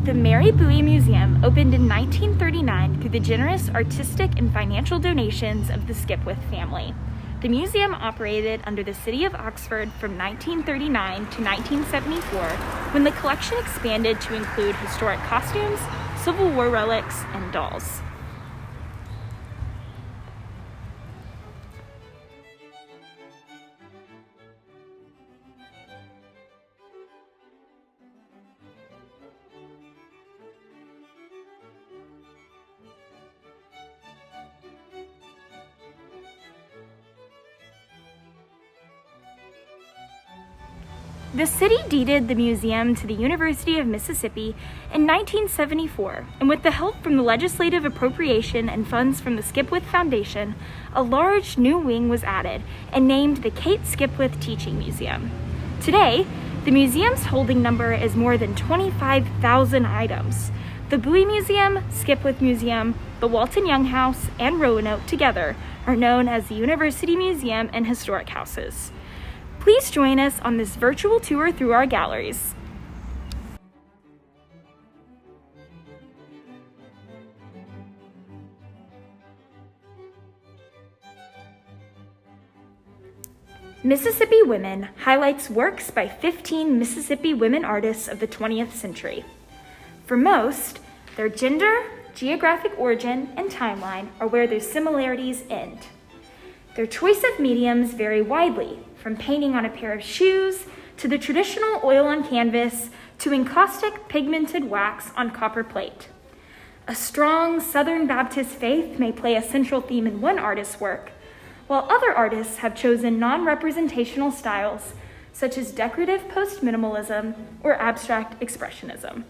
The Mary Bowie Museum opened in 1939 through the generous artistic and financial donations of the Skipwith family. The museum operated under the City of Oxford from 1939 to 1974, when the collection expanded to include historic costumes, Civil War relics, and dolls. The city deeded the museum to the University of Mississippi in 1974, and with the help from the legislative appropriation and funds from the Skipwith Foundation, a large new wing was added and named the Kate Skipwith Teaching Museum. Today, the museum's holding number is more than 25,000 items. The Bowie Museum, Skipwith Museum, the Walton Young House, and Roanoke together are known as the University Museum and Historic Houses. Please join us on this virtual tour through our galleries. Mississippi Women highlights works by 15 Mississippi women artists of the 20th century. For most, their gender, geographic origin, and timeline are where their similarities end. Their choice of mediums vary widely, from painting on a pair of shoes, to the traditional oil on canvas, to encaustic pigmented wax on copper plate. A strong Southern Baptist faith may play a central theme in one artist's work, while other artists have chosen non-representational styles, such as decorative post-minimalism or abstract expressionism.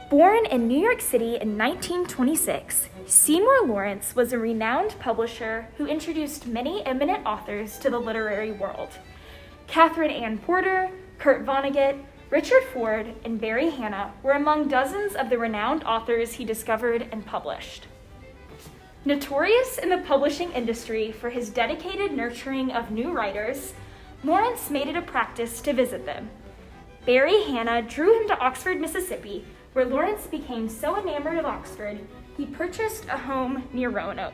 Born in New York City in 1926, Seymour Lawrence was a renowned publisher who introduced many eminent authors to the literary world. Catherine Ann Porter, Kurt Vonnegut, Richard Ford, and Barry Hannah were among dozens of the renowned authors he discovered and published. Notorious in the publishing industry for his dedicated nurturing of new writers, Lawrence made it a practice to visit them. Barry Hannah drew him to Oxford, Mississippi, where Lawrence became so enamored of Oxford, he purchased a home near Roanoke.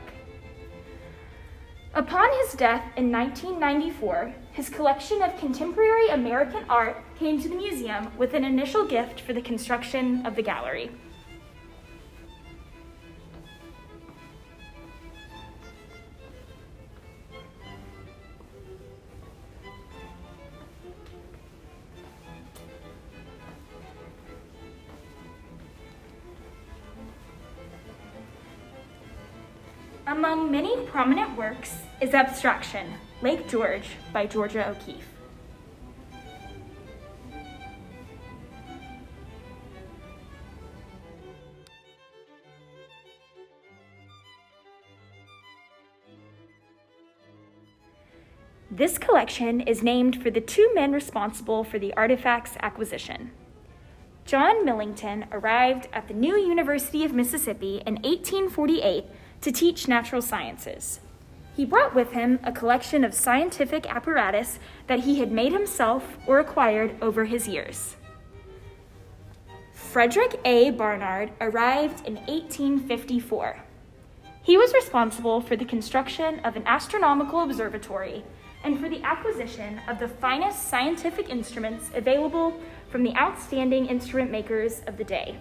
Upon his death in 1994, his collection of contemporary American art came to the museum with an initial gift for the construction of the gallery. Among many prominent works is Abstraction, Lake George by Georgia O'Keeffe. This collection is named for the two men responsible for the artifact's acquisition. John Millington arrived at the new University of Mississippi in 1848 to teach natural sciences. He brought with him a collection of scientific apparatus that he had made himself or acquired over his years. Frederick A. Barnard arrived in 1854. He was responsible for the construction of an astronomical observatory and for the acquisition of the finest scientific instruments available from the outstanding instrument makers of the day.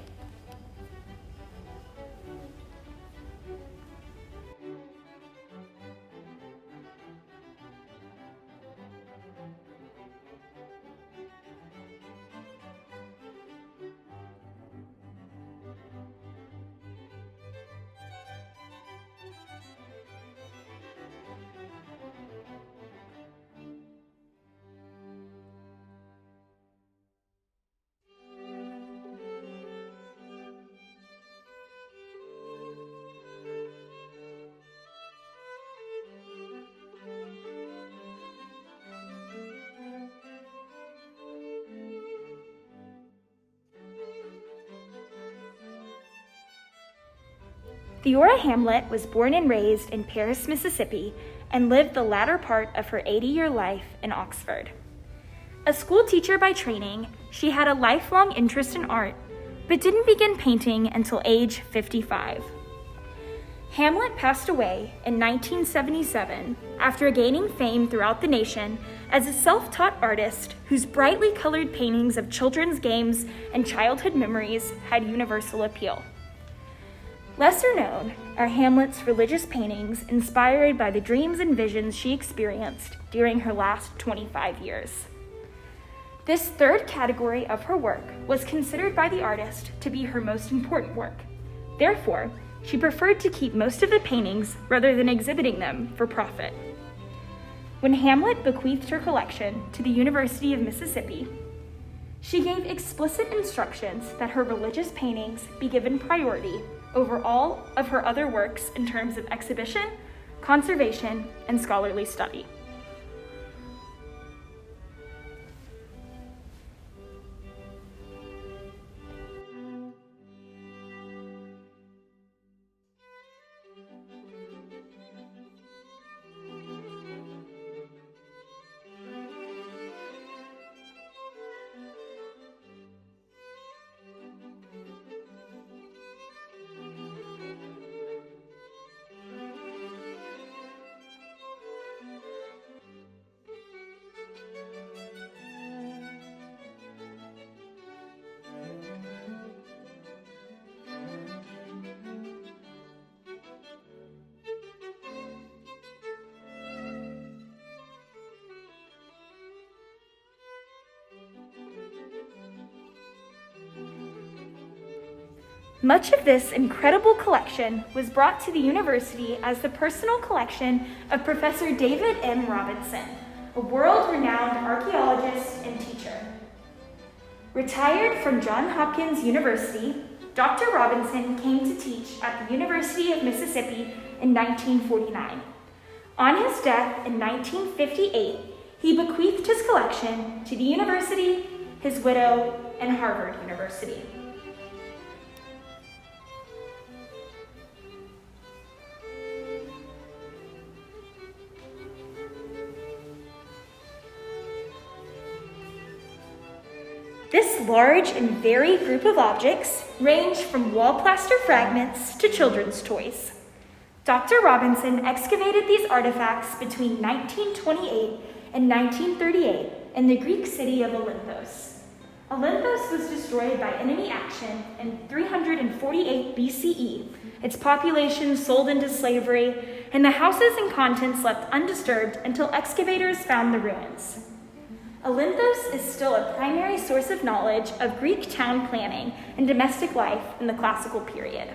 Theora Hamlet was born and raised in Paris, Mississippi, and lived the latter part of her 80-year life in Oxford. A school teacher by training, she had a lifelong interest in art, but didn't begin painting until age 55. Hamlet passed away in 1977 after gaining fame throughout the nation as a self-taught artist whose brightly colored paintings of children's games and childhood memories had universal appeal. Lesser known are Hamlet's religious paintings inspired by the dreams and visions she experienced during her last 25 years. This third category of her work was considered by the artist to be her most important work. Therefore, she preferred to keep most of the paintings rather than exhibiting them for profit. When Hamlet bequeathed her collection to the University of Mississippi, she gave explicit instructions that her religious paintings be given priority over all of her other works in terms of exhibition, conservation, and scholarly study. Much of this incredible collection was brought to the university as the personal collection of Professor David M. Robinson, a world-renowned archaeologist and teacher. Retired from Johns Hopkins University, Dr. Robinson came to teach at the University of Mississippi in 1949. On his death in 1958, he bequeathed his collection to the university, his widow, and Harvard University. This large and varied group of objects range from wall plaster fragments to children's toys. Dr. Robinson excavated these artifacts between 1928 and 1938 in the Greek city of Olympos. Olympos was destroyed by enemy action in 348 BCE, its population sold into slavery, and the houses and contents left undisturbed until excavators found the ruins. Olympos is still a primary source of knowledge of Greek town planning and domestic life in the classical period.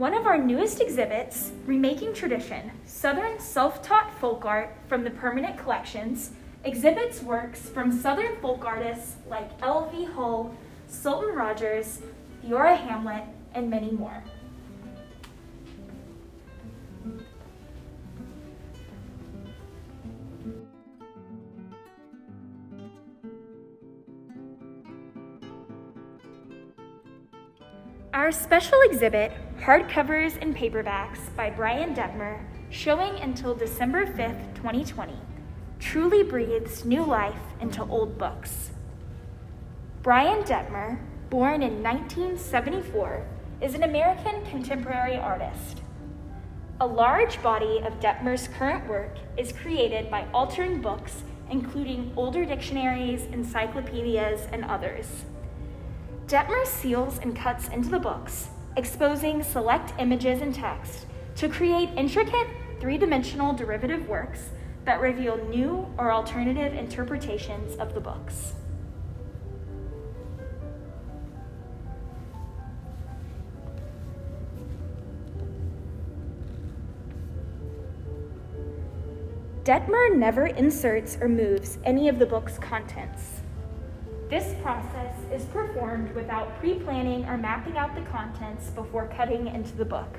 One of our newest exhibits, Remaking Tradition, Southern Self-Taught Folk Art from the Permanent Collections, exhibits works from Southern folk artists like L.V. Hull, Sultan Rogers, Theora Hamlet, and many more. Our special exhibit, Hardcovers and Paperbacks by Brian Detmer, showing until December 5th, 2020, truly breathes new life into old books. Brian Detmer, born in 1974, is an American contemporary artist. A large body of Detmer's current work is created by altering books, including older dictionaries, encyclopedias, and others. Detmer seals and cuts into the books, exposing select images and text to create intricate, three-dimensional derivative works that reveal new or alternative interpretations of the books. Detmer never inserts or moves any of the book's contents. This process is performed without pre-planning or mapping out the contents before cutting into the book.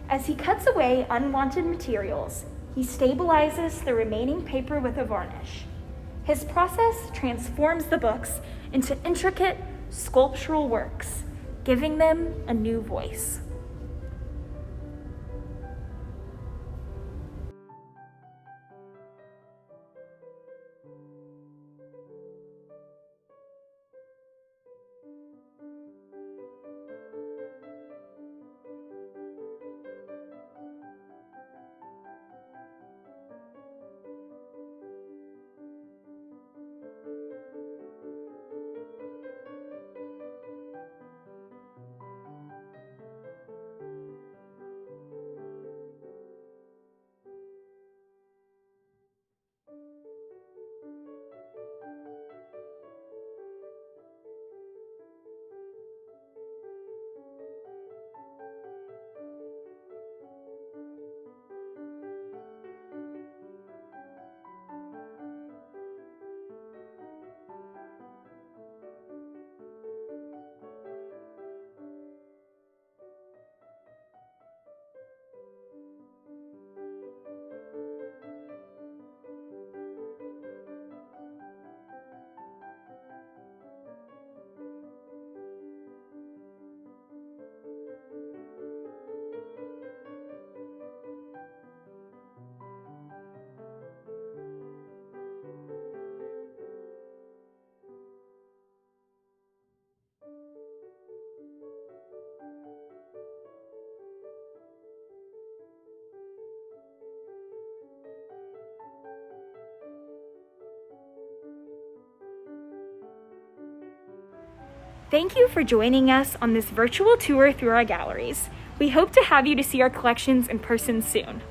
As he cuts away unwanted materials, he stabilizes the remaining paper with a varnish. His process transforms the books into intricate sculptural works, giving them a new voice. Thank you for joining us on this virtual tour through our galleries. We hope to have you to see our collections in person soon.